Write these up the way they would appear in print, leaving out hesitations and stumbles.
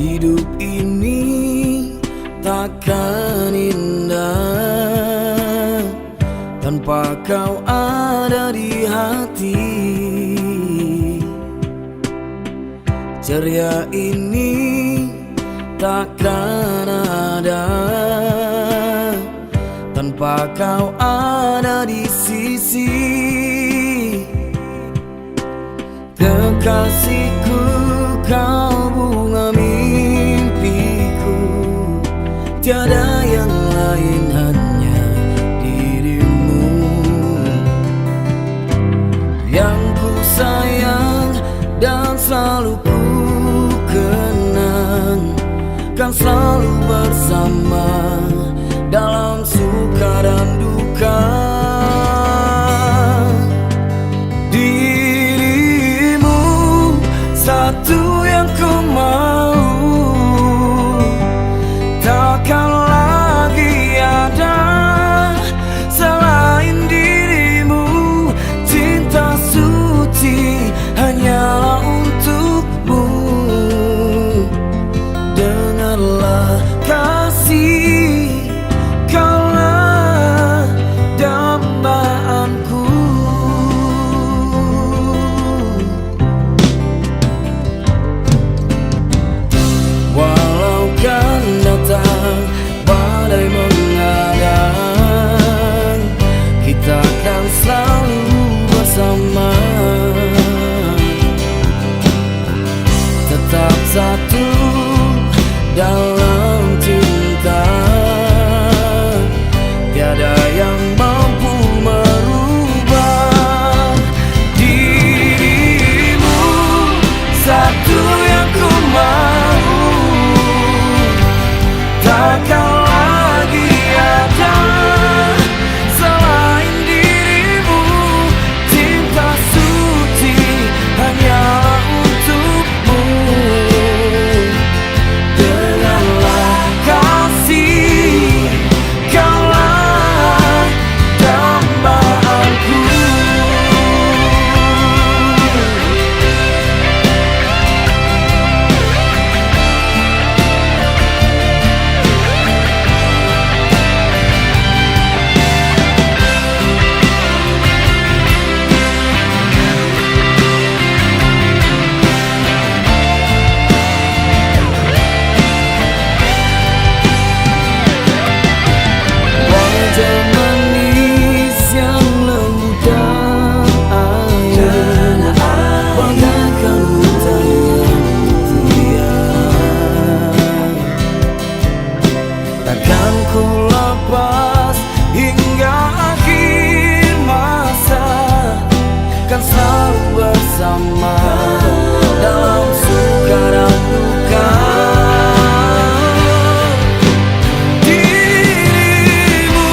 Hidup ini takkan indah tanpa kau ada di hati. Ceria ini takkan ada tanpa kau ada di sisi. Kekasihku, kau bunga mimpiku, tiada yang lain hanya dirimu. Yang ku sayang dan selalu ku kenang, kan selalu bersama dalam suka dan duka. Dirimu satu yang ku mau, takkan lagi ada selain dirimu. Cinta suci hanyalah untukmu. Dengarlah kasih, kaulah dambaanku. Walau kan datang badai menghadang, kita kan selalu bersama, tetap satu dalam cinta. Tiada yang mampu merubah dirimu. Satu yang ku mau, takkan lagi ada selain dirimu. Cinta suci hanyalah untukmu. Dengarlah kasih, kaulah dambaanku. Wajah manis yang lembut dan air, bagaikan hutan yang mutiara. Takkan ku lepas hingga akhir masa, kan selalu bersama dalam suka dan duka. Dirimu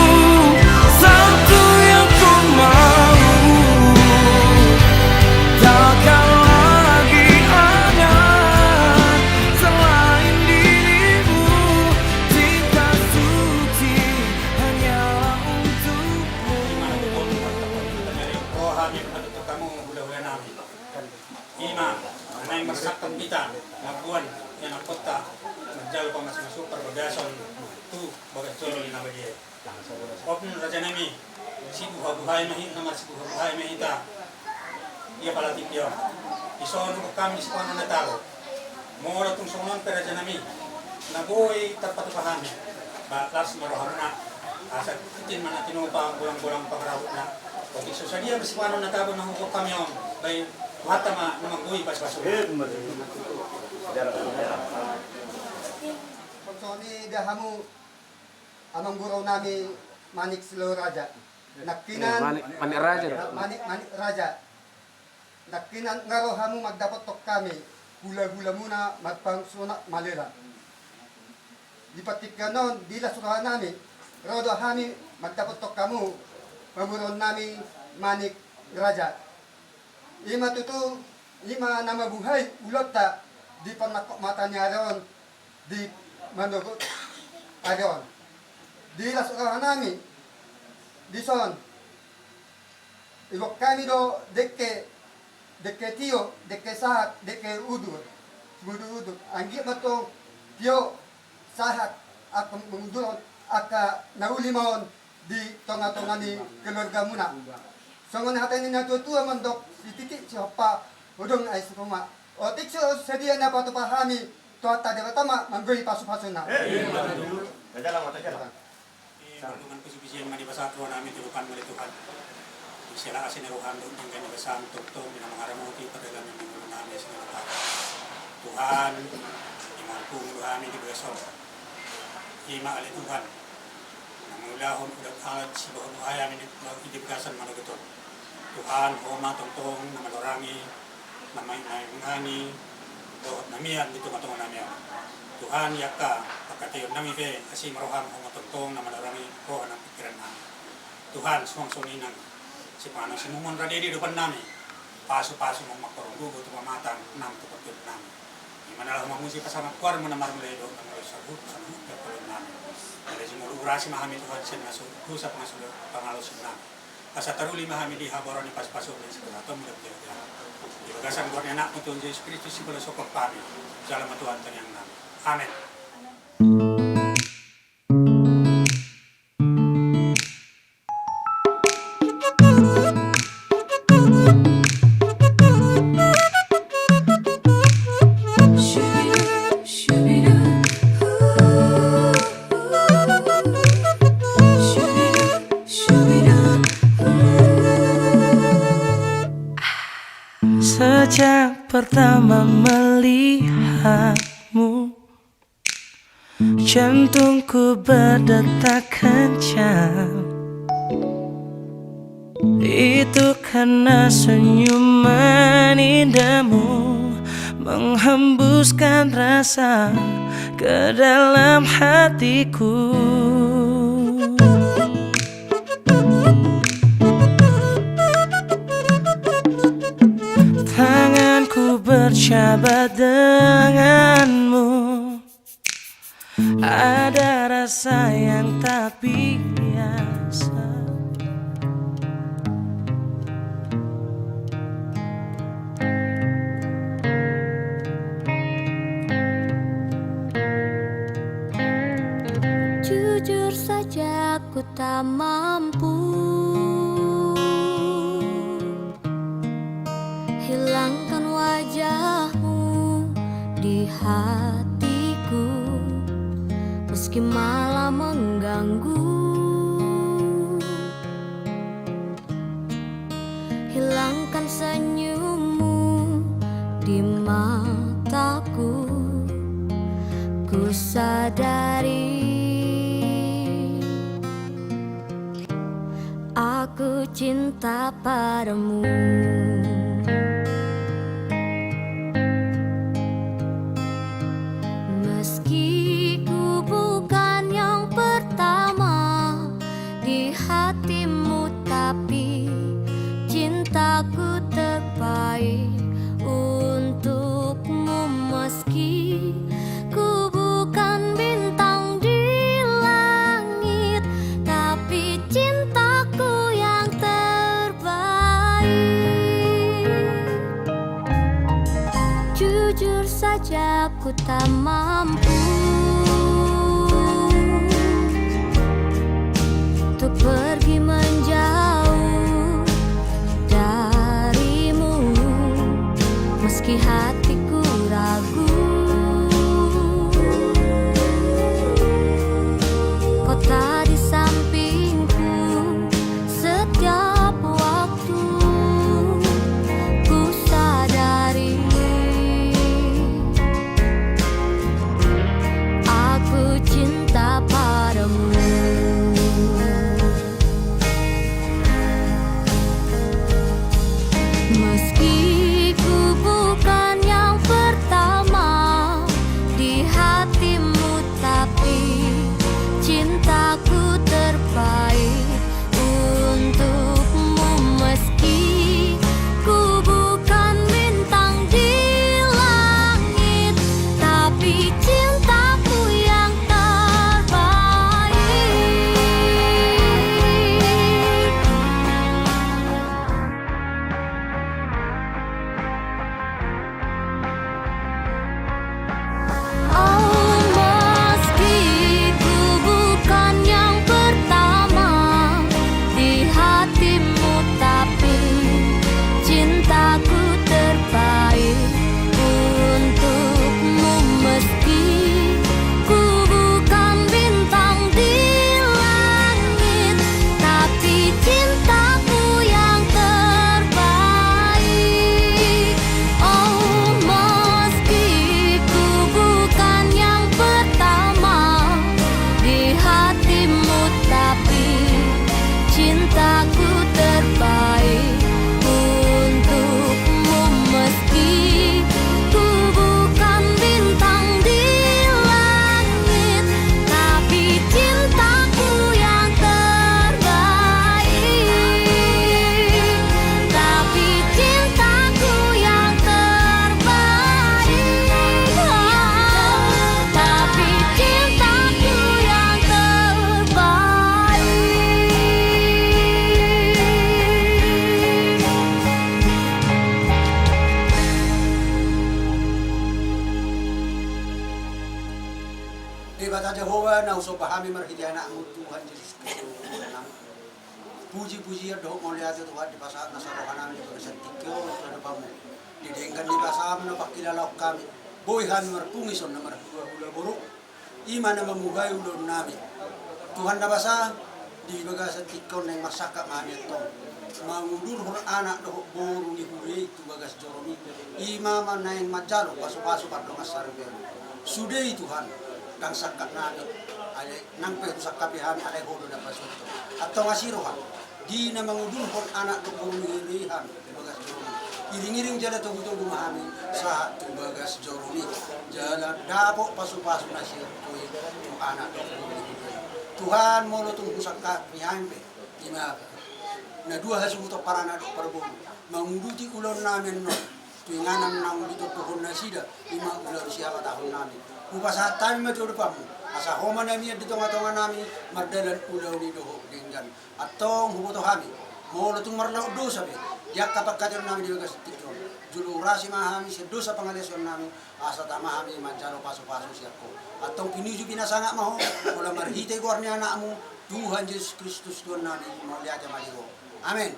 satu yang ku mau, takkan lagi ada selain dirimu. Cinta suci hanyalah untukmu. Rohani untuk kamu bulan-bulan nabi. Ima, anay masaktan kita, nabuan, yang kota, menjal pa mas masukar bagason, tu bagas coro na bagiye. Opun raja nami, sibu habuhay mahin nama sibu habuhay mahita. Ia pala tipyo. Ison ko kami sa pano na tao. Mora tung sonon pe raja nami. Nabuhay tapatupahan. Baklas maroham na. Asa titin man natin pa ang bulang-bulang pagrawot na. Pati so sa dia bersipano na tabo ng hukok kami on. Bay mata ma namaguy pas paso. Pagkoni dahamu amang guraw nami Manik Silo Raja. Nakinan Manik Raja. Manik Raja. Nakinan ngaro hamu magdapat tok kami. Gula-gula muna magpangsuna malira. Di patik ganon, di lasurahan nami. Rodo hami magdapat tok kamu. Mamuron nami Manik Raja. Ima tutu, ima nama buhay, ulot ta, di panakok mata niya ron, di manugot aron. Di lasurahan nami, di son, iwak kami do dekke tiyo, dekke sahat, dekke udur, udur. Anggi matong Kyo sahat ako mengudurot aka naulimon di tengah-tengah ni keluarga muna. Songon hatan ni natua mandok dititik siapa udong ay sukuma. O tikso sedia na patu pahami tuata de pertama manggoi pasu-pasu na. Dengan kesibukan mandi bahasa Tuhan kami turukan oleh Tuhan. Sila asin Tuhan untuk menjadi besar untuk dengan mengharamuti perdagangan yang menggunakan Tuhan. Tuhan, imamku kami di besok. Ima oleh Tuhan. Namulahun udah alat si bahun ayam ini dibekasan mana betul. Tuhan, homa tongtong nama orangi, nama ngani, doh namian itu matong namian. Tuhan yaka pakatayom nami fe asim roham homa tongtong nama orangi ko anang pikiran nami. Tuhan song-songinan si panang sinumon radiri depan nami. Pasu-pasu memakorong gugu tumamatang nam tupatid nami. Dimana lah mamusi pasamat kuar menamar meledo nama sabu sanu kapalon nami. Ada si mulu urasi mahami Tuhan sen masuk kusap masuk pangalos nami. Asa taruli mahami di haboron ni pas-pasu ni sekolah atau mudah dia. Di bagasan kuar anak untuk Yesus Kristus si bola sokok kami. Jalan Tuhan yang nami. Amin. Sejak pertama melihatmu, jantungku berdetak kencang. Itu karena senyuman indahmu menghembuskan rasa ke dalam hatiku. Tanganku berjabat denganmu, ada rasa yang tak biasa. Jujur saja aku tak mampu hilangkan wajahmu di hatiku, meski malah mengganggu. Hilangkan senyummu di mataku, ku sadari aku cinta padamu. Meski ku bukan yang pertama di hatimu, tapi cintaku terbaik untukmu. Meski ku bukan bintang di langit, tapi cintaku yang terbaik. Jujur saja aku tak mampu untuk pergi menjauh darimu, meski hatiku ragu. Kau tak di sampingku setiap waktu, ku sadari aku cinta padamu. Meski ku bukan yang Debata Jehovah na uso pahami marhiti anakmu Tuhan Yesus Kristus. Puji-puji doh mau lihat Tuhan di pasar nasarokan kami di pasar tikyo ada pamu. Didengkan di pasar na pakilala kami. Boy kami marpungison na marhula buruk. Iman na mamugay ulon namin. Tuhan na basa di bagasan tikyo na masaka mami itong. Mangulur anak doh boru ni huri itu bagas joromi. Imam na yang majalo pasu-pasu padong asarbe. Sudai Tuhan kang sakat namin. Ale nang pe sakkapi kami ale hodo na pasu. Atau ngasirohan di na mangudulhon anak doh boru ni hurihan bagas joromi. Iring-iring jala tugu-tugu mahami sa tubagas joromi. Jala dapo pasu-pasu na siya kuy anak doh boru ni hurihan. Tuhan mo lutong sakat ni hambe. Imaga. Na dua hasil untuk para anak perbu menguduti ulon namin no tuinganan nang ditutuhon na sida lima ular siapa tahun namin upasa time mati udah asa homa nami di tonga-tonga nami mardalan ulau ni doho dengan atong hubuto kami mau lutung marlau dosa be ya kapak kader nami di bagas tikron julu rasi mahami si dosa pengaleson nami asa tamahami mancaro pasu-pasu siapko atong pinuju pinasanga maho mula marhite gorni anakmu Tuhan Yesus Kristus Tuhan nami mau lihat maliho. Amin.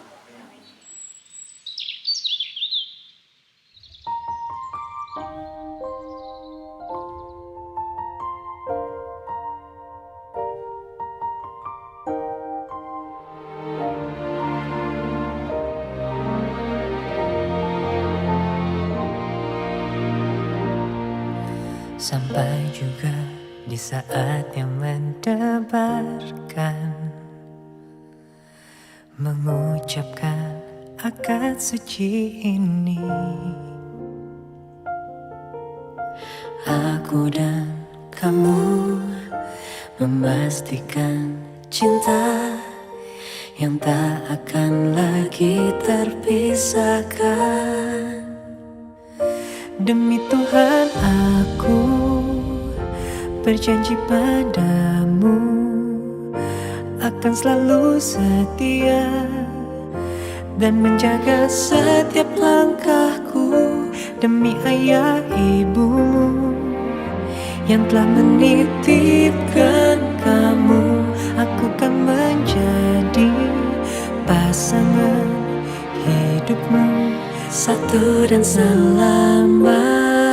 Sampai juga di saat yang mendebarkan mengucapkan akad suci ini. Aku dan kamu memastikan cinta yang tak akan lagi terpisahkan. Demi Tuhan aku berjanji padamu akan selalu setia dan menjaga setiap langkahku demi ayah ibumu yang telah menitipkan kamu. Aku kan menjadi pasangan hidupmu satu dan selamanya.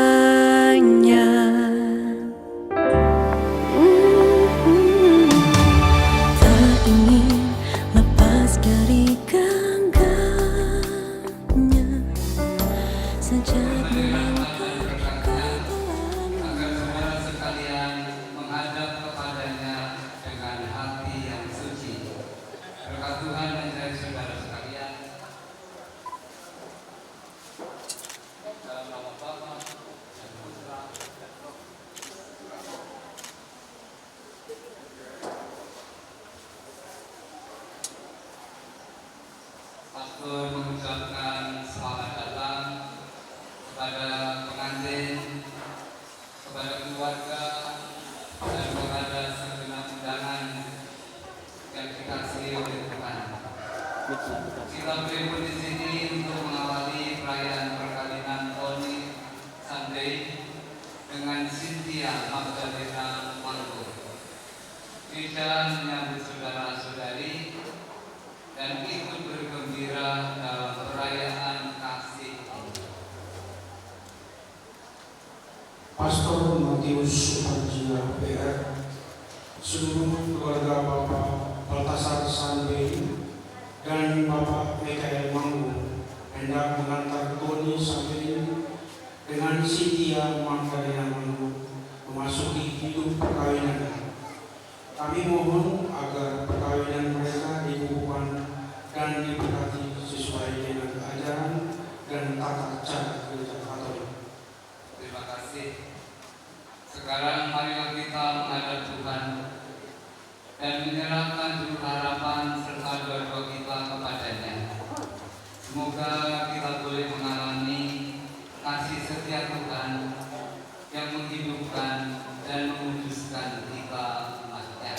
Pastor mengucapkan selamat datang kepada pengantin, kepada keluarga, dan kepada segenap undangan yang dikasihi oleh Tuhan. Kita berkumpul di sini untuk mengawali perayaan perkawinan Tony Sunday dengan Cynthia Magdalena Manggo. Kita menyambut saudara-saudari dan ikut bergembira dalam perayaan kasih. Pastor Matius Suparjia PR, seluruh keluarga Bapak Baltasar Sunday dan Bapak Mikael Manggu hendak mengantar Tony Sunday dengan Cynthia Magdalena Manggu memasuki hidup perkawinan. Kami mohon agar perkawinan mereka dikukuhkan dan diberkati sesuai dengan ajaran dan tata cara gereja Katolik. Terima kasih. Sekarang marilah kita menghadap Tuhan dan menyerahkan seluruh harapan serta doa kita kepadanya. Semoga kita boleh mengalami kasih setia Tuhan yang menghidupkan dan menguduskan kita umatnya.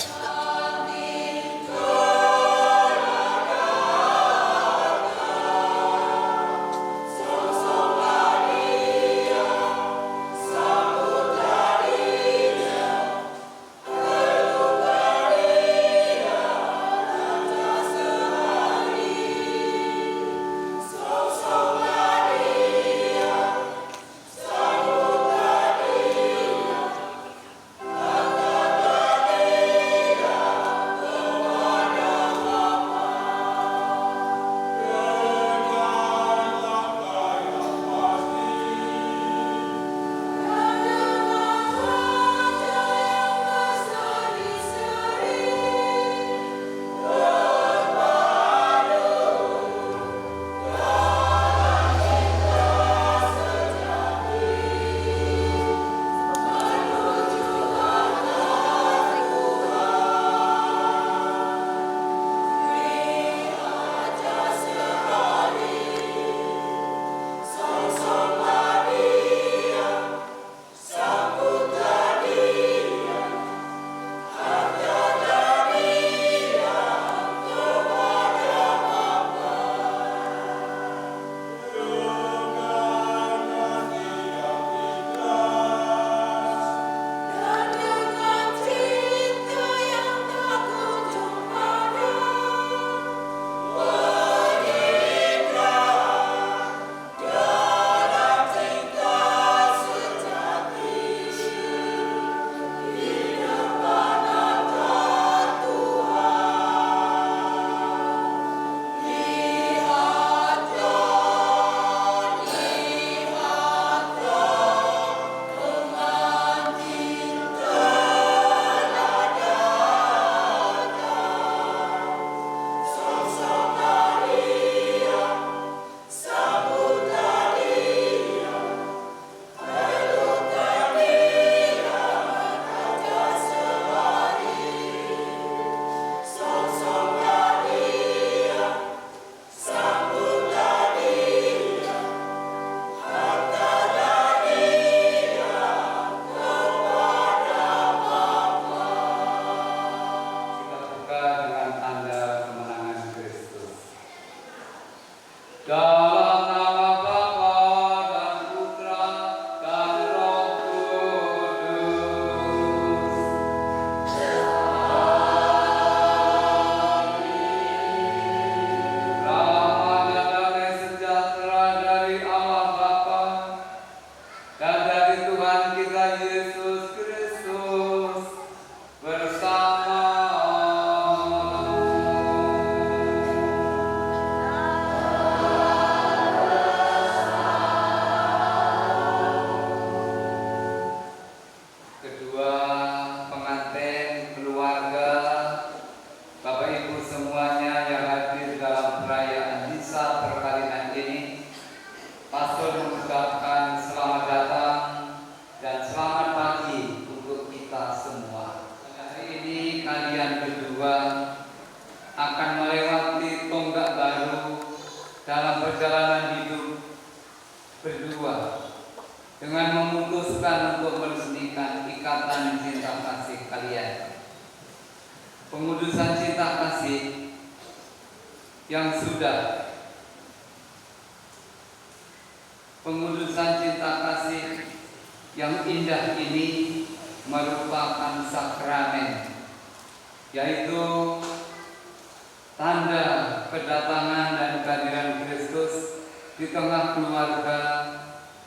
pengudusan cinta kasih kalian. Pengudusan cinta kasih yang sudah, pengudusan cinta kasih yang indah ini merupakan sakramen, yaitu tanda kedatangan dan kehadiran Kristus di tengah keluarga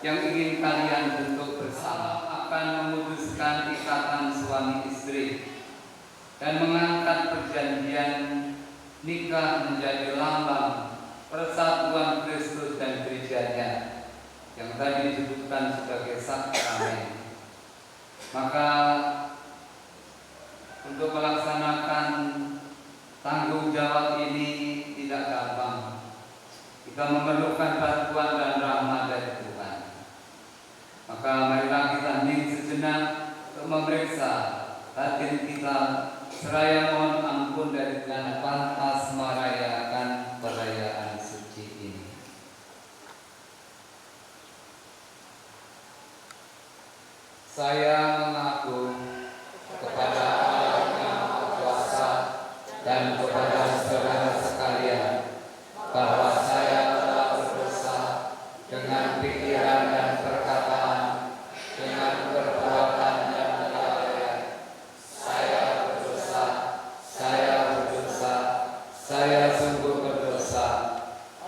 yang ingin kalian bentuk bersama. Akan memutuskan ikatan suami istri dan mengangkat perjanjian nikah menjadi lambang persatuan Kristus dan gerejanya yang tadi disebutkan sebagai sakramen. Maka untuk melaksanakan tanggung jawab ini tidak gampang. Kita memerlukan bantuan dan rahmat dari Tuhan. Maka marilah kita hening sejenak untuk memeriksa hati kita, seraya mohon ampun dari Tuhan pantas merayakan perayaan suci ini. Saya mengaku kepada Allah yang Maha Kuasa dan kepada saudara sekalian bahwa saya telah berdosa dengan pikiran dan perkataan, dengan perbuatan dan kelalaian. Saya berdosa, saya sungguh berdosa.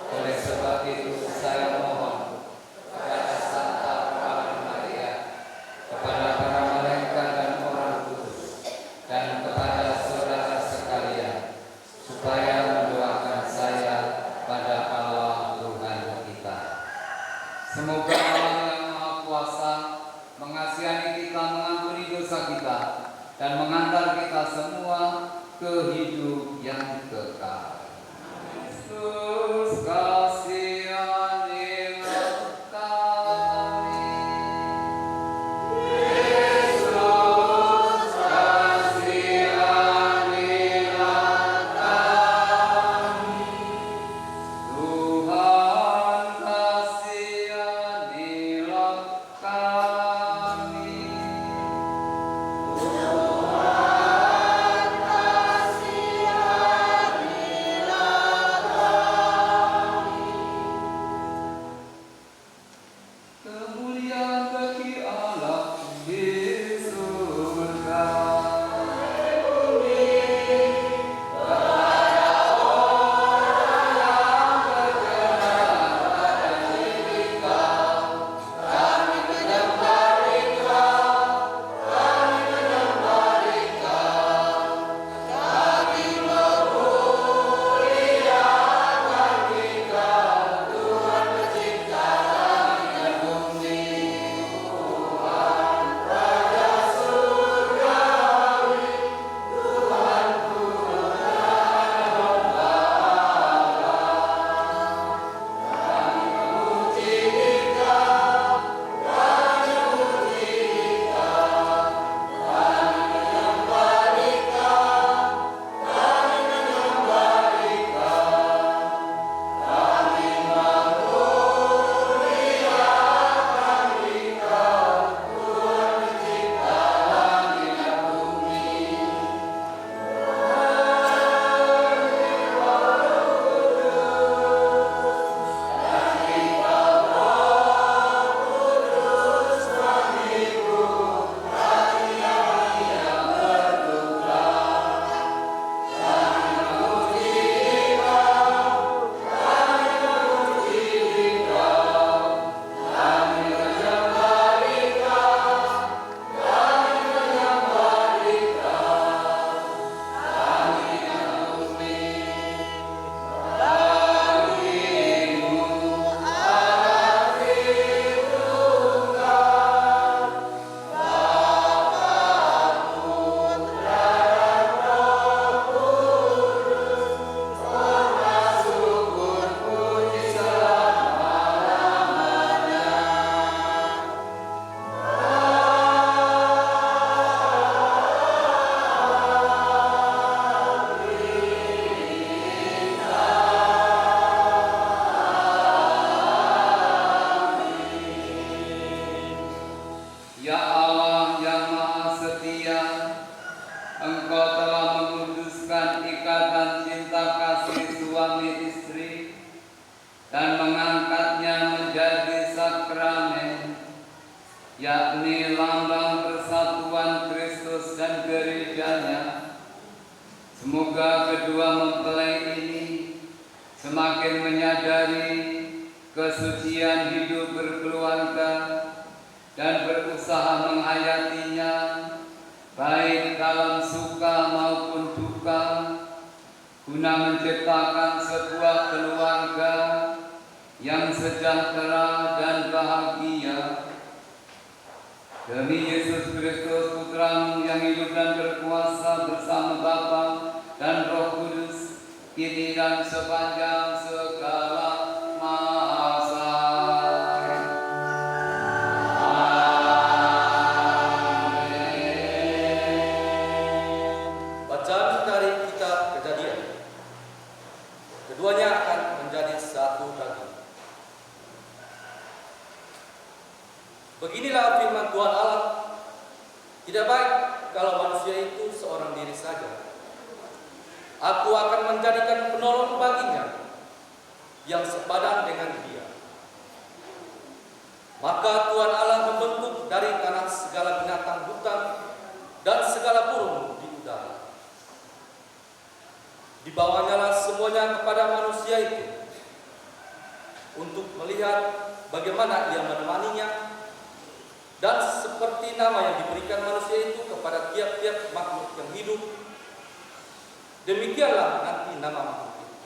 Oleh sebab itu saya mohon kepada Santa Mama Maria, kepada para malaikat dan orang kudus, dan kepada saudara sekalian, supaya mendoakan saya pada Allah Tuhan kita. Semoga Allah yang Maha Kuasa mengasihani kita, mengampuni dosa kita, dan mengantar kita semua ke hidup yang kekal. Kristus kasihanilah kami. Kristus kasihanilah kami. Tuhan kasihanilah kami. Tuhan kasihanilah Semoga kedua mempelai ini semakin menyadari kesucian hidup berkeluarga dan berusaha menghayatinya baik dalam suka maupun duka, guna menciptakan sebuah keluarga yang sejahtera dan bahagia. Demi Yesus Kristus Putramu yang hidup dan berkuasa bersama Bapa dan Roh Kudus, kini dan sepanjang segala masa. Bacaan dari kitab Kejadian. Keduanya akan menjadi satu daging. Beginilah firman Tuhan Allah, tidak baik kalau manusia itu seorang diri saja. Aku akan menjadikan penolong baginya yang sepadan dengan dia. Maka Tuhan Allah membentuk dari tanah segala binatang hutan dan segala burung di udara. Dibawanyalah semuanya kepada manusia itu untuk melihat bagaimana ia menemaninya, dan seperti nama yang diberikan manusia itu kepada tiap-tiap makhluk yang hidup, demikianlah nanti nama makhluk itu.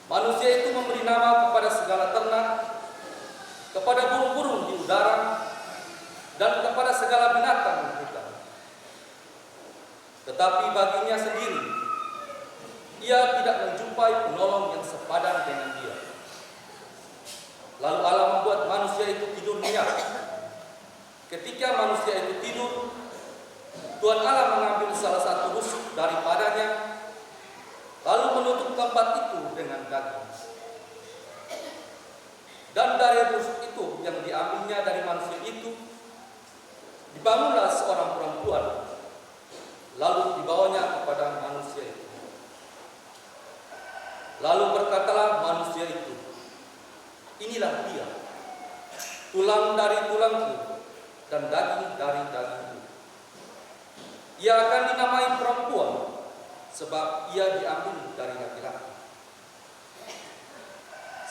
Manusia itu memberi nama kepada segala ternak, kepada burung-burung di udara, dan kepada segala binatang di hutan. Tetapi baginya sendiri, ia tidak menjumpai penolong yang sepadan dengan dia. Lalu Allah membuat manusia itu tidur nyenyak. Ketika manusia itu tidur, Tuhan Allah mengambil salah satu rusuk daripadanya, lalu menutup tempat itu dengan daging. Dan dari rusuk itu yang diambilnya dari manusia itu, dibangunlah seorang perempuan, lalu dibawanya kepada manusia itu. Lalu berkatalah manusia itu, inilah dia, tulang dari tulangku dan daging dari dagingku. Ia akan dinamai perempuan, sebab ia diambil dari laki-laki.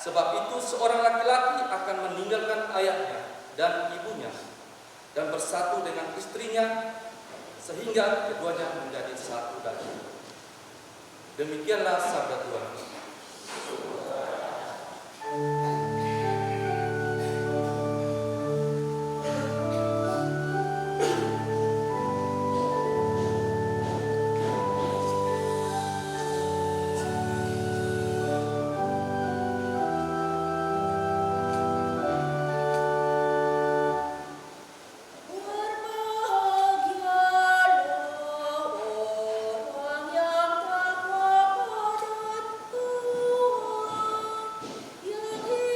Sebab itu seorang laki-laki akan meninggalkan ayahnya dan ibunya dan bersatu dengan istrinya, sehingga keduanya menjadi satu daging. Demikianlah sabda Tuhan. Yang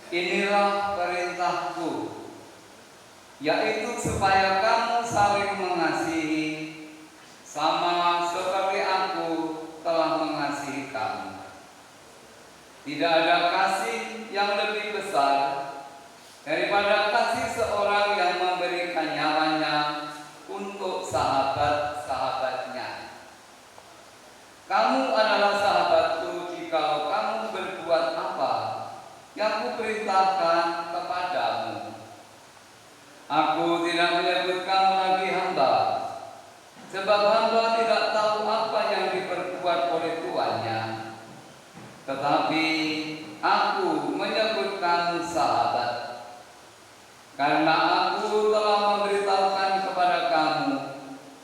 Inilah perintahku, yaitu supaya kamu saling mengasihi, sama seperti aku telah mengasihi kamu. Tidak ada kasih yang lebih besar daripada kasih seorang yang memberikan nyawanya untuk sahabat-sahabatnya. Kamu adalah sahabatku jikalau kamu berbuat apa yang kuperintahkan kepadamu. Aku tidak menyebut kamu lagi hamba, sebab hamba tidak tahu apa yang diperbuat oleh tuannya. Tetapi aku menyebut kamu sahabat, karena aku telah memberitahukan kepada kamu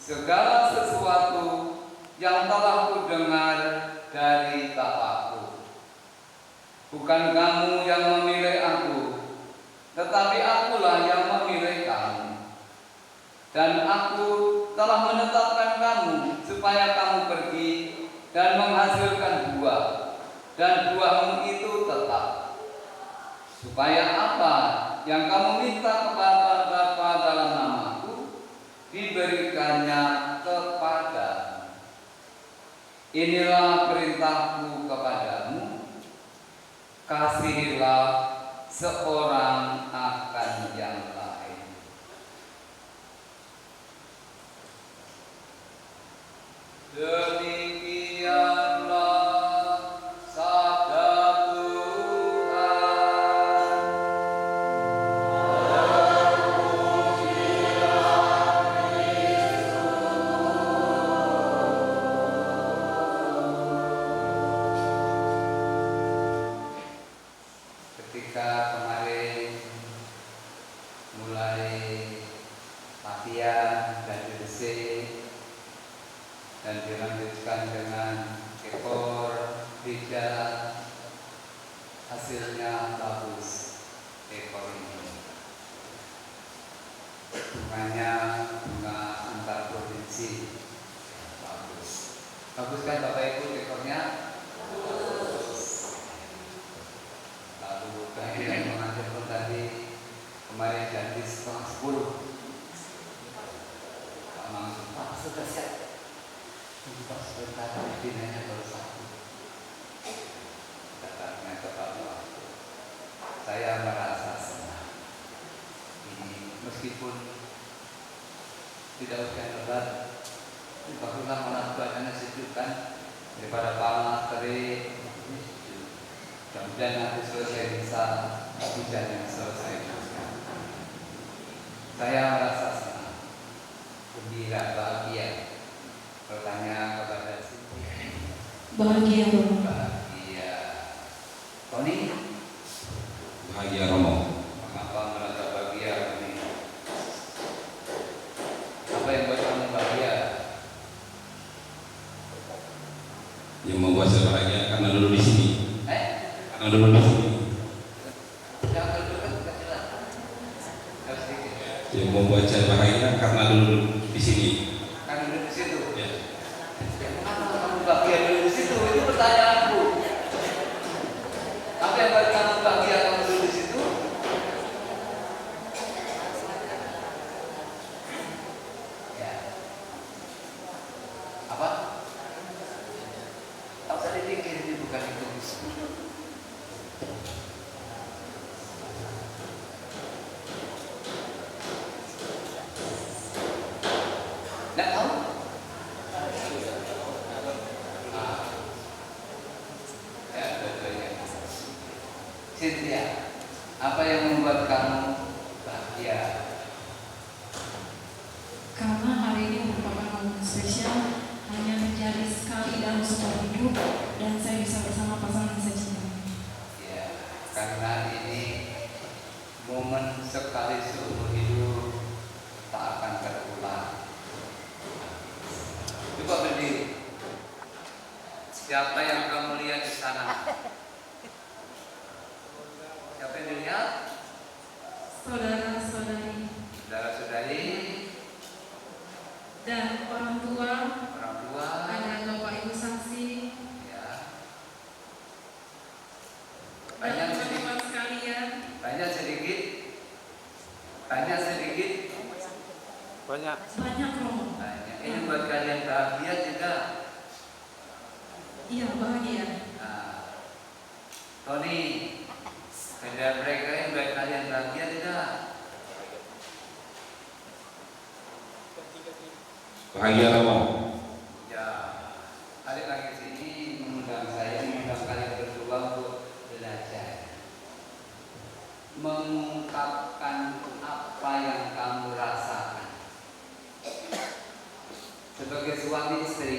segala sesuatu yang telah kudengar dari Bapakku. Bukan kamu yang memilih aku, tetapi akulah yang memilih kamu. Dan aku telah menetapkan kamu supaya kamu pergi dan menghasilkan buah, dan buahmu itu tetap, supaya apa yang kamu minta kepada Bapa dalam namaku diberikannya kepadamu. Inilah perintahku kepadamu, kasihilah seorang akan yang lain. Demikianlah sabda Tuhan. Ketika kemarin mulai latihan dan diresik dan dilanjutkan dengan ekor liga, hasilnya bagus ekor ini. Bunganya bunga antar provinsi, bagus. Bagus kan Bapak Ibu ekornya? Lalu bagian mengajar pun tadi kemarin janji setengah 10. Pak Mansur, Pak sudah siap. Pak sebentar, dinanya baru 1. Datangnya tepat waktu. Saya merasa senang. Ini meskipun tidak hujan lebat, barulah malah badannya sejuk kan, daripada panas terik. Mudah-mudahan nanti selesai bisa hujan yang selesai. Saya merasa senang, gembira, bahagia. Bertanya kepada Siti. Bahagia Romo. Bahagia. Tony? Bahagia Romo. Mengapa merasa bahagia Tony? Apa yang buat kamu bahagia? Yang membuat saya bahagia karena dulu di sini. Karena dulu di sini. Jangan dekat, tidak jelas. Yang membuat saya bahagia karena dulu di sini. Kan duduk di situ. Ya. Mengapa kamu bahagia duduk di situ? Itu pertanyaanku. Apa yang buat kamu bahagia kamu duduk di situ? Ya. Apa? Tak usah dipikir, ini bukan itu. Nggak tahu? Ya, dua-duanya. Cynthia, apa yang membuat kamu bahagia? Karena hari ini merupakan momen spesial, hanya terjadi sekali dalam seumur hidup, dan saya bisa bersama pasangan saya cintai. Ya, karena ini momen sekali seumur hidup, tak akan terulang. Coba berdiri. Siapa yang kamu lihat di sana? Siapa yang dilihat? Saudara-saudari Saudara-saudari, dan orang tua, ada Bapak Ibu saksi, ya. dan teman-teman sekalian, Tanya sedikit. Tanya sedikit. Banyak Romo. Banyak. Ini buat kalian bahagia juga. Iya, bahagia. Nah, Tony, kerja mereka yang buat kalian bahagia tidak? Bahagia Romo. Ya, balik lagi sini mengundang kalian berdua untuk belajar, mengungkapkan apa yang kamu rasakan sebagai suami istri.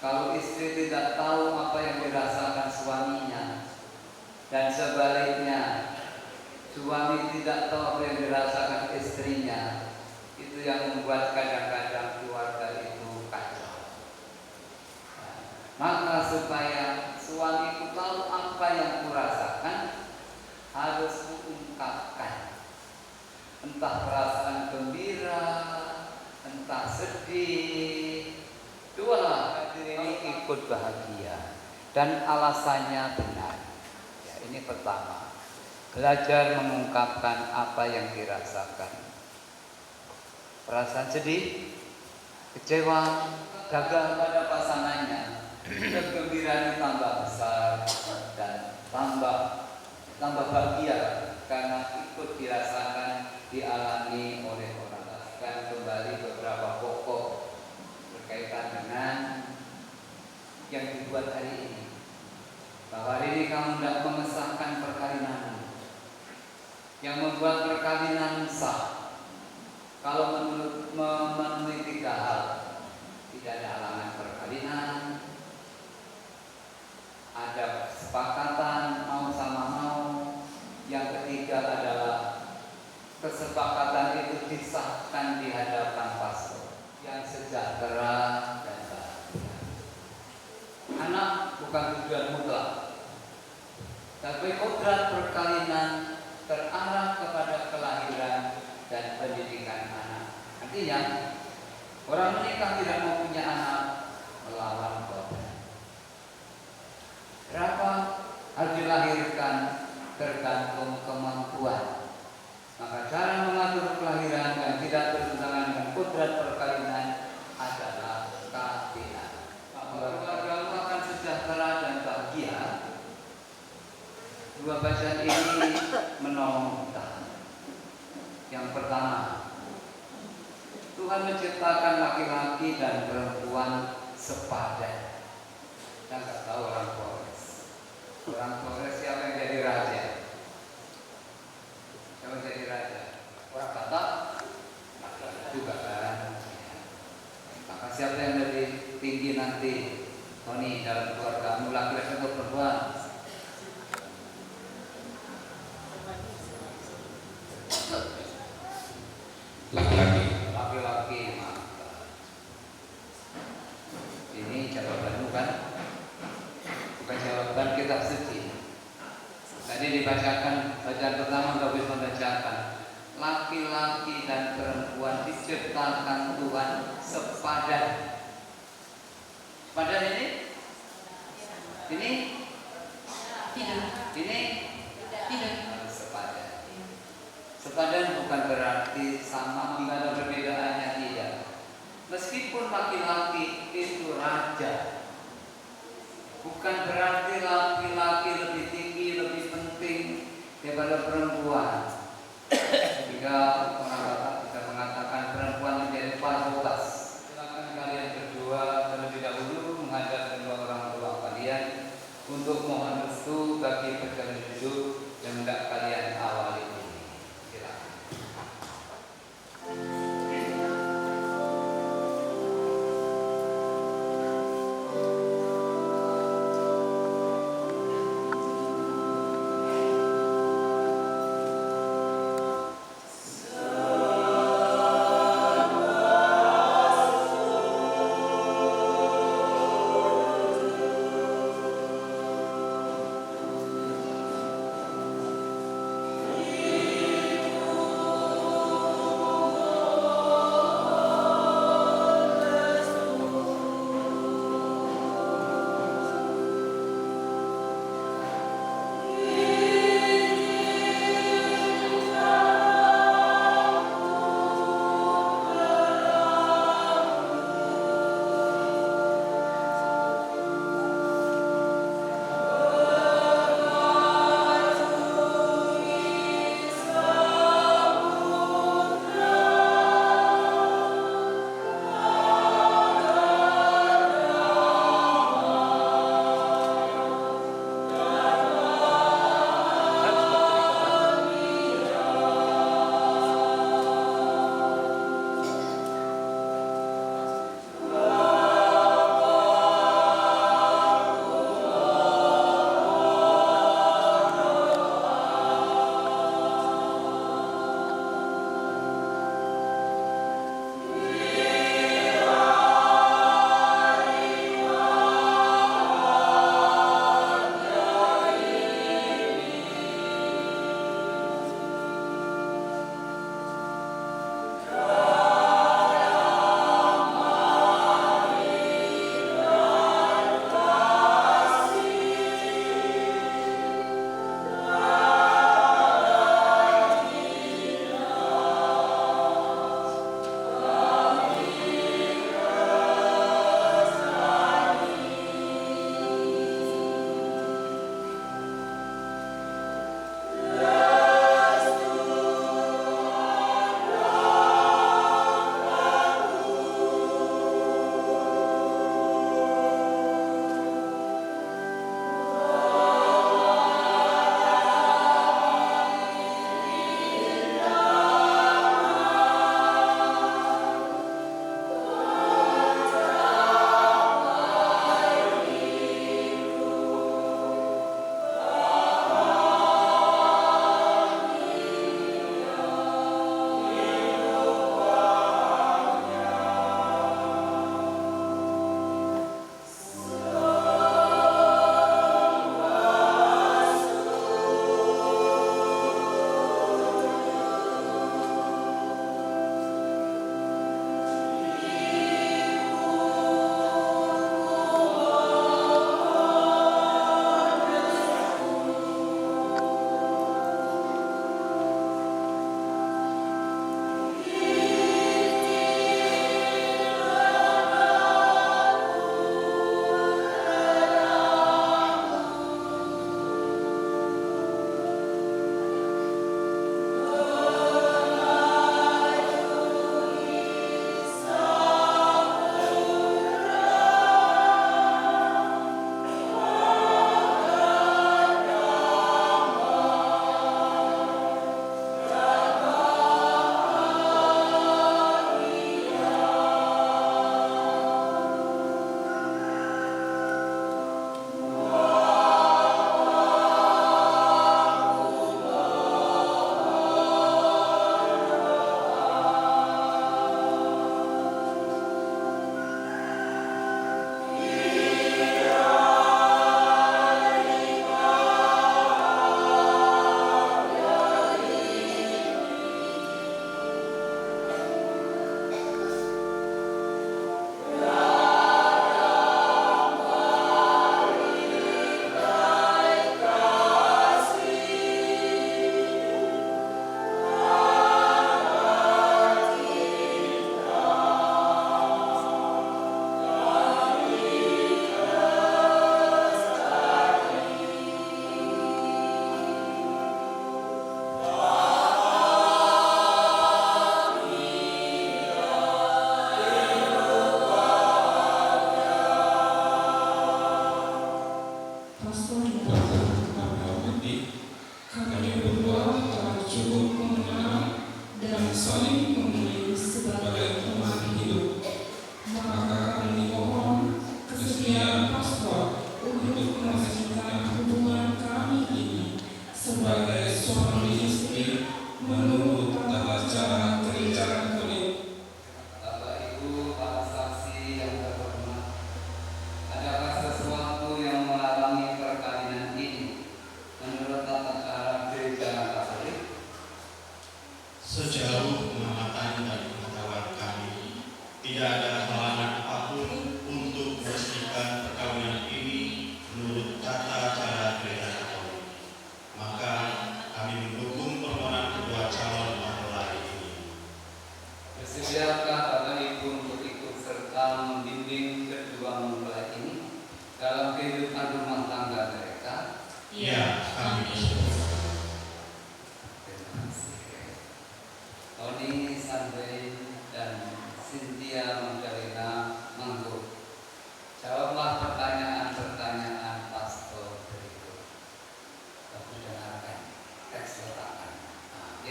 Kalau istri tidak tahu apa yang dirasakan suaminya, dan sebaliknya suami tidak tahu apa yang dirasakan istrinya, itu yang membuat kadang-kadang keluarga itu kacau. Maka supaya suamiku tahu apa yang kurasakan, harus kuungkapkan. Entah perasaan gembira, entah sedih, dualah ini ikut bahagia dan alasannya benar. Ya, ini pertama, belajar mengungkapkan apa yang dirasakan. Perasaan sedih, kecewa, gagal pada pasangannya, kegembiraan tambah besar dan tambah bahagia karena ikut dirasakan, dialami oleh orang lain. Akan kembali beberapa pokok berkaitan dengan yang dibuat hari ini. Bahwa hari ini kamu tidak mengesahkan perkawinanmu, yang membuat perkawinan sah. Kalau memenuhi 3 hal, tidak ada halangan perkawinan, ada kesepakatan mau sama mau, yang ketiga adalah kesepakatan itu disahkan di hadapan pastor, yang sejahtera dan bahagia. Anak bukan tujuan mutlak, tapi kodrat perkawinan terarah kepada kelahiran dan pendidikan anak. Artinya orang menikah tidak mau punya anak melawan kodrat. Berapa harus dilahirkan tergantung kemampuan. Maka cara mengatur kelahiran yang tidak bertentangan dengan kodrat perkawinan adalah kawin. Keluarga akan sejahtera dan bahagia. 2 bacaan ini menolong kita. Yang pertama, Tuhan menciptakan laki-laki dan perempuan sepadan. Kita nggak tahu orang Flores. Orang Flores siapa yang jadi raja? Siapa yang jadi raja? Orang Batak? Juga kan. Maka siapa yang lebih tinggi nanti? Tony, dalam keluargamu laki-laki atau perempuan? Laki-laki. Laki-laki. Ini jawabanmu kan? Bukan jawaban kitab suci. Tadi dibacakan bacaan pertama untuk bisa membacakan. Laki-laki dan perempuan diciptakan Tuhan sepadan. Sepadan ini? Ini? Tidak. Ini? Tidak. Sepadan. Sepadan bukan berarti sama, tidak ada perbedaannya, tidak. Meskipun laki-laki itu raja, bukan berarti laki-laki lebih tinggi, lebih penting daripada perempuan. Jika orang Batak bisa mengatakan perempuan menjadi parutas. Silakan kalian berdua terlebih dahulu menghadap kedua orang tua kalian untuk mohon restu bagi perjalanan hidup yang hendak kalian awali ini. Silakan.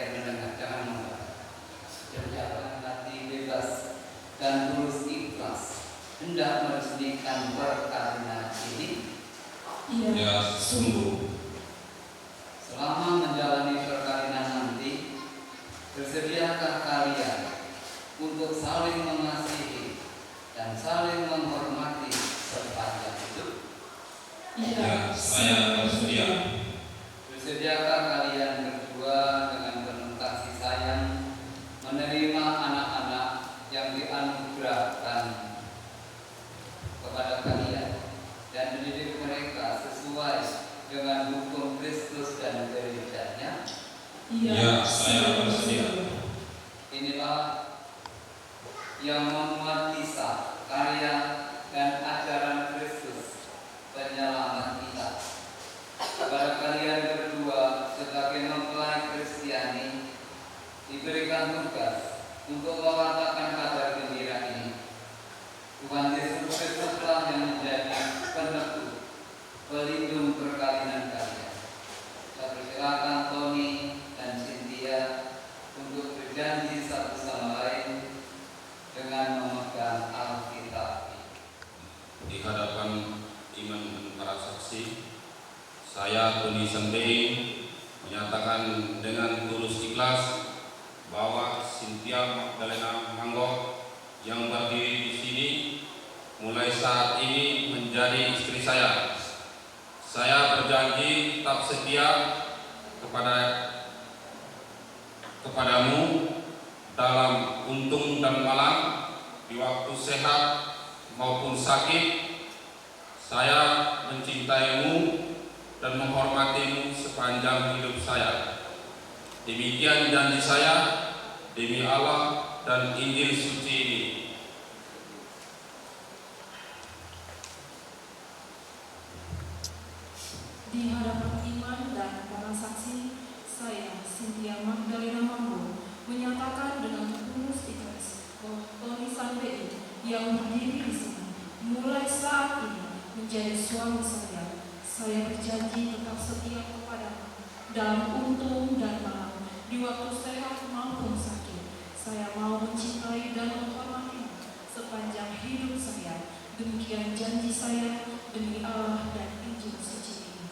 Biar mendengar, jangan menolak. Kerjakan hati bebas dan tulus ikhlas hendak meresmikan perkawinan ini. Ya, sungguh. Selama menjalani perkawinan nanti, bersediakah kalian untuk saling mengasihi dan saling menghormati sepanjang hidup? Ya, saya bersedia. Bersediakah kalian berdua dengan penuh kasih sayang menerima anak-anak yang dianugerahkan kepada kalian dan mendidik mereka sesuai dengan hukum Kristus dan gerejanya? Ya, saya bersedia. Inilah yang memuat kisah, karya, dan ajaran Kristus penyelamat kita. Kepada kalian berdua sebagai mempelai Kristiani diberikan tugas untuk mewartakan kabar gembira ini. Tuhan Yesus Kristuslah yang menjadi peneguh, pelindung perkawinan kalian. Saya persilakan Tony dan Cynthia untuk berjanji satu sama lain dengan memegang Alkitab. Di hadapan iman dan para saksi, saya Tony Sandei menyatakan dengan tulus ikhlas bahwa Cynthia Magdalena Manggo yang berdiri di sini mulai saat ini menjadi istri saya. Saya berjanji tetap setia kepadamu dalam untung dan malang, di waktu sehat maupun sakit. Saya mencintaimu dan menghormatimu sepanjang hidup saya. Demikian janji saya demi Allah dan Injil suci ini. Di hadapan iman dan para saksi, saya, Cynthia Magdalena Mambo, menyatakan dengan tulus ikhlas bahwa Tony Sandei yang berdiri di sini mulai saat ini menjadi suami saya. Saya berjanji tetap setia kepadamu dalam untung dan malang, di waktu sehat maupun sakit. Saya mau mencintai dan menghormatimu sepanjang hidup saya. Demikian janji saya demi Allah dan Injil suci ini.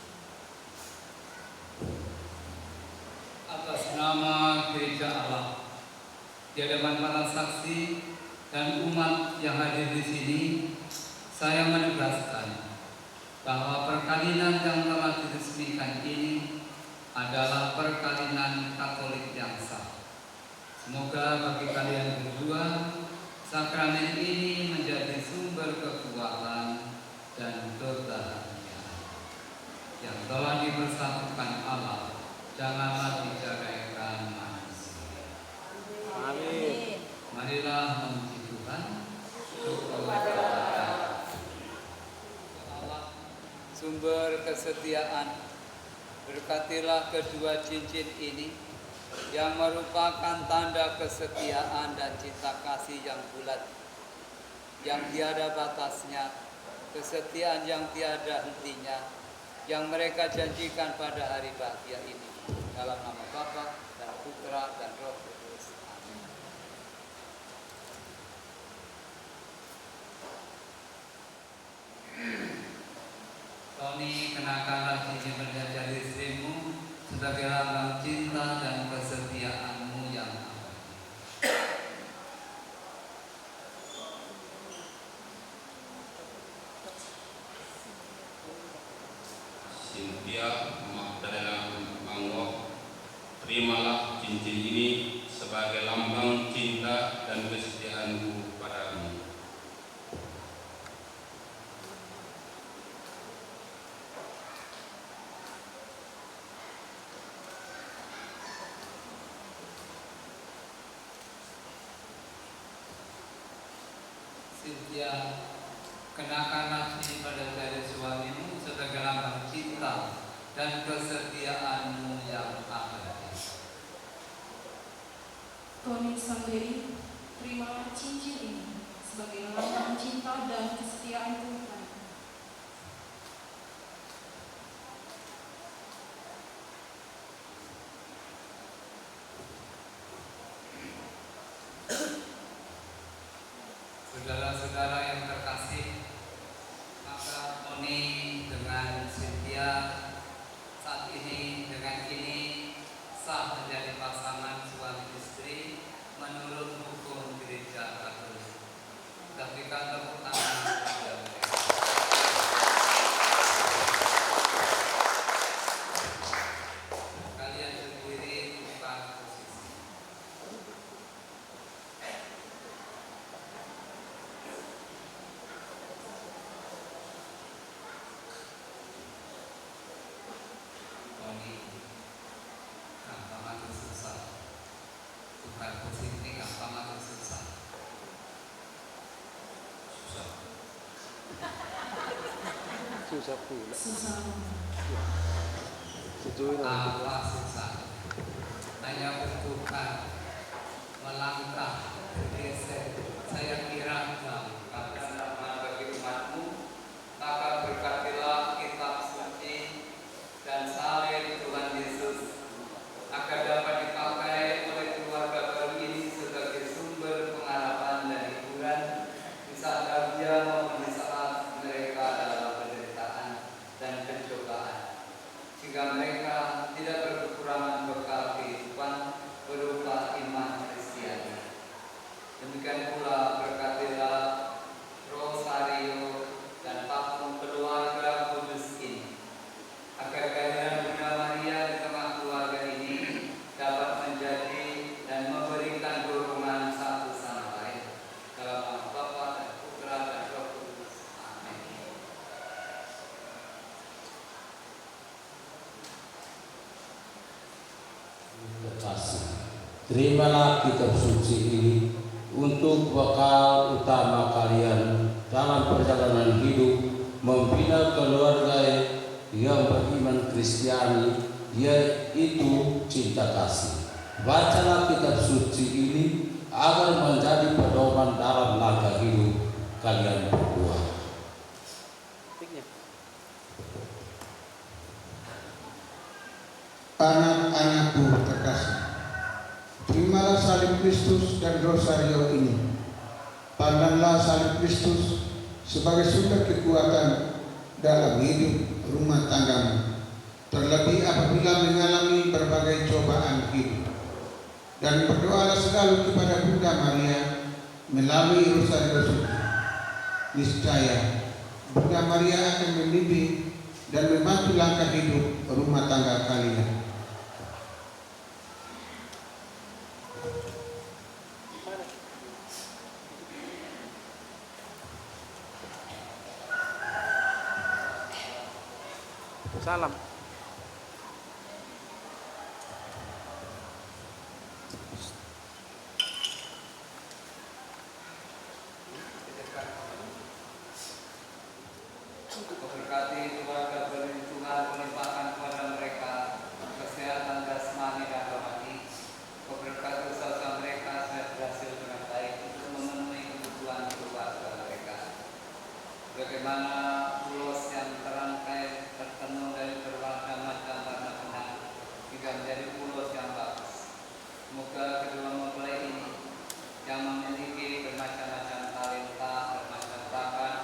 Atas nama Gereja Allah, di hadapan para saksi dan umat yang hadir di sini, saya menegaskan bahwa perkawinan yang telah diresmikan ini adalah perkawinan Katolik yang sah. Semoga bagi kalian berdua, sakramen ini menjadi sumber kekuatan dan kebahagiaan yang telah dipersatukan Allah. Janganlah diceraikan manusia. Amin. Marilah memuji Tuhan. Syukur kepada Allah, sumber kesetiaan. Berkatilah kedua cincin ini yang merupakan tanda kesetiaan dan cinta kasih yang bulat, yang tiada batasnya, kesetiaan yang tiada hentinya, yang mereka janjikan pada hari bahagia ini. Dalam nama Bapa dan Putra dan Roh Kudus. Amin. Tony, kenakanlah cincin perjanjian istrimu sebagai lambang cinta dan kesetiaanmu yang abadi. Cynthia Magdalena Manggo, terimalah cincin ini sebagai lambang cinta dan kesetiaanku padamu. Cynthia, kenakanlah cincin pada jari suamimu sebagai lambang cinta dan kesetiaanmu yang abadi. Tony Sandei, terimalah cincin ini sebagai lambang cinta dan kesetiaanku padamu. sesama. Apa susah? Hanya bentukan melangkah bergeser. Saya kira gampang karena bagi umatmu, maka berkatilah kitab suci dan salib Tuhan Yesus agar dapat dipakai oleh keluarga baru ini sebagai sumber pengharapan dan hiburan di saat bahagia maupun di saat mereka dalam penderitaan dan pencobaan, sehingga mereka tidak berkekurangan bekal kehidupan berupa iman Kristiani. Demikian pula berkatilah rosario dan patung keluarga kudus ini, agar kehadiran Bunda Maria di tengah keluarga ini dapat menjadi dan memberikan dorongan satu sama lain dalam nama Bapa dan Putra dan Roh Kudus. Amin. Terkasih, terimalah kitab suci ini untuk bekal utama kalian dalam perjalanan hidup membina keluarga yang beriman Kristiani, yaitu cinta kasih. Bacalah kitab suci ini agar menjadi pedoman dalam langkah hidup kalian berdua. Anak-anakku terkasih, terimalah salib Kristus dan rosario ini. Pandanglah salib Kristus sebagai sumber kekuatan dalam hidup rumah tanggamu, terlebih apabila mengalami berbagai cobaan hidup. Dan berdoalah selalu kepada Bunda Maria melalui rosario suci. Niscaya Bunda Maria akan membimbing dan membantu langkah hidup rumah tangga kalian. Salam. Memberkati keluarga berlindungan, melimpahkan kepada mereka kesehatan jasmani dan rohani. Memberkati usaha mereka supaya berhasil dengan baik untuk memenuhi kebutuhan keluarga mereka. Bagaimana ulos yang terangkai tertenun dari bermacam-macam warna benang hingga menjadi ulos yang bagus. Semoga kedua mempelai ini yang memiliki bermacam-macam talenta, bermacam bakat,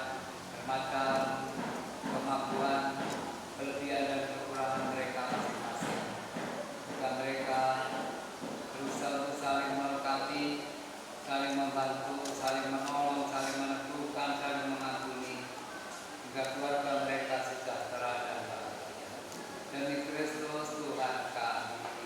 bermacam kemampuan, kelebihan dan kekurangan mereka masing-masing. Jika mereka berusaha untuk saling melengkapi, saling membantu, saling menolong, saling meneguhkan, saling mengampuni, hingga keluarga mereka sejahtera dan bahagia. Demi Kristus Tuhan kami.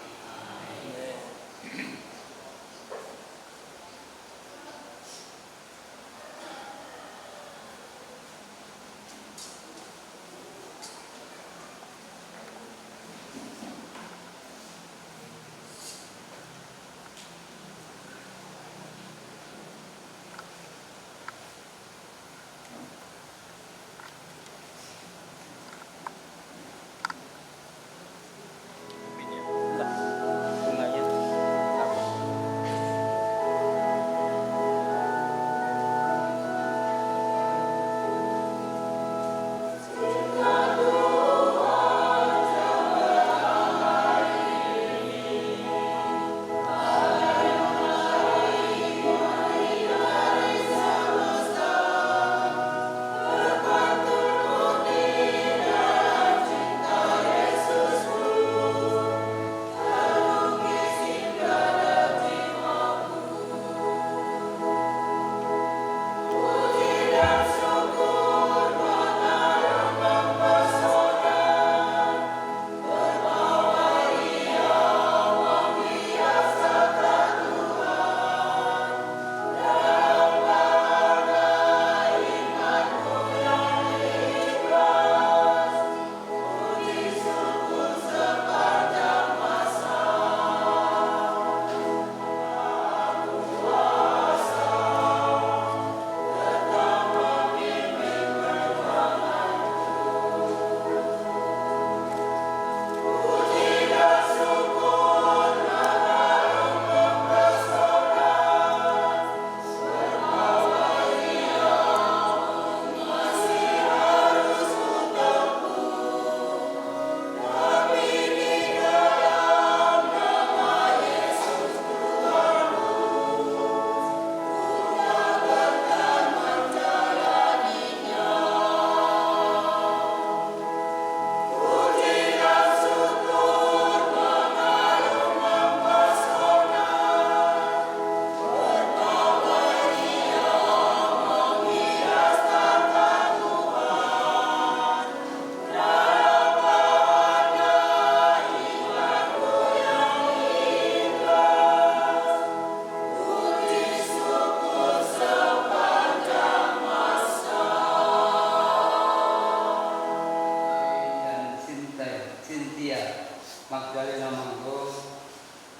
Namanggo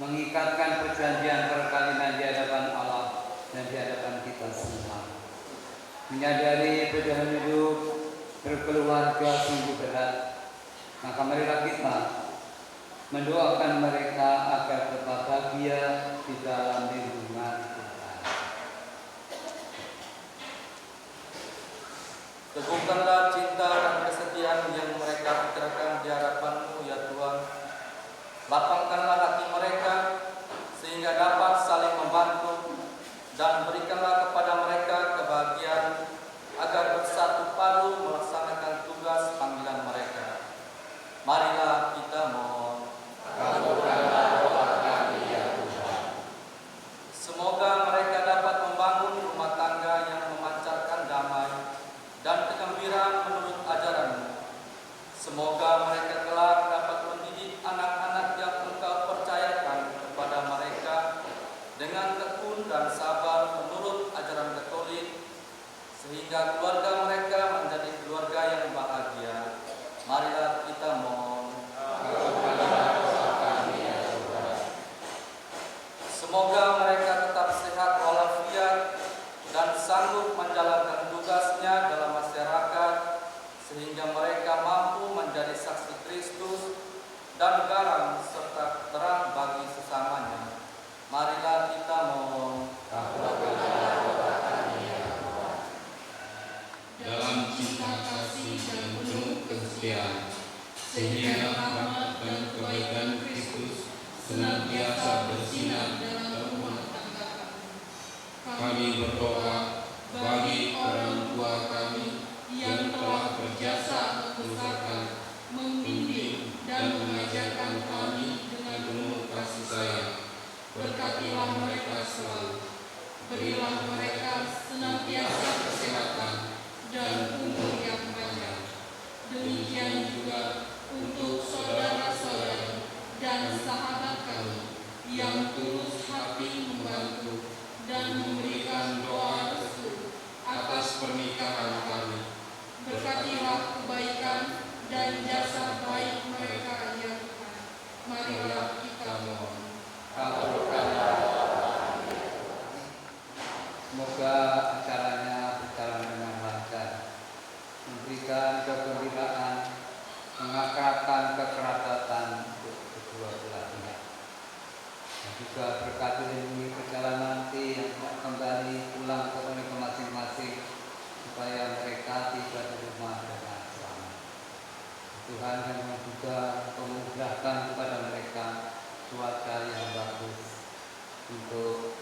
mengikatkan perjanjian perkawinan di hadapan Allah dan di hadapan kita semua. Menyadari perjalanan hidup berkeluarga sungguh berat, maka marilah kita mendoakan mereka agar tetap bahagia di dalam lindungan Tuhan. Teguhkanlah cinta dan kesetiaan yang mereka pikirkan di hadapan-Mu ya Tuhan. Lapangkanlah hati mereka sehingga dapat saling membantu, dan berikanlah kepada mereka kebahagiaan agar bersatu padu melaksanakan tugas panggilan mereka. Marilah kita mohon. Kabulkanlah doa kami ya Tuhan. Semoga mereka dapat membangun rumah tangga yang memancarkan damai dan kegembiraan menurut ajaran-Mu. Semoga mereka kelak dapat mendidik anak-anak yang Engkau percayakan kepada mereka dengan tekun dan sabar menurut ajaran Katolik, sehingga keluarga mereka menjadi keluarga yang bahagia. Marilah kita mohon. Semoga mereka tetap sehat walafiat dan sanggup menjalankan tugasnya dalam masyarakat, sehingga mereka mampu menjadi saksi Kristus dan garam serta terang bagi sesamanya. Marilah kita mohon. Dalam cinta kasih dan penuh kesetiaan, sehingga rahmat dan kebaikan Kristus senantiasa bersinar dalam rumah tangga kami berdoa bagi orang tua kami yang telah berjasa membesarkan, membimbing, dan mengajarkan kami dengan penuh kasih sayang. Berkatilah mereka selalu. Berilah mereka senantiasa kesehatan dan umur yang panjang. Demikian juga untuk saudara-saudari dan sahabat kami yang tulus hati membantu dan memberikan doa restu atas pernikahan kami. Berkatilah kebaikan dan jasa baik mereka ya Tuhan. Marilah kita mohon. Semoga acaranya berjalan dengan lancar, memberikan kegembiraan, mengakrabkan kekerabatan untuk kedua belah pihak. Dan juga berkati lindungi perjalanan nanti yang kembali pulang ke mereka masing-masing, supaya mereka tiba di rumah dengan selamat. Tuhan yang juga memudahkan kepada mereka cuaca yang bagus untuk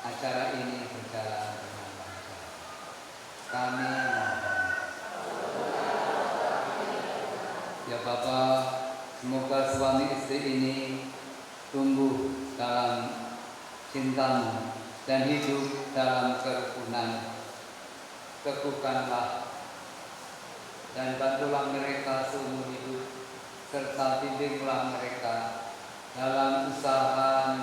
acara ini berjalan dengan lancar. Kami mohon. Ya Bapa, semoga suami istri ini tumbuh dalam cinta-Mu dan hidup dalam kerukunan. Teguhkanlah dan bantulah mereka seumur hidup, serta bimbinglah mereka dalam usaha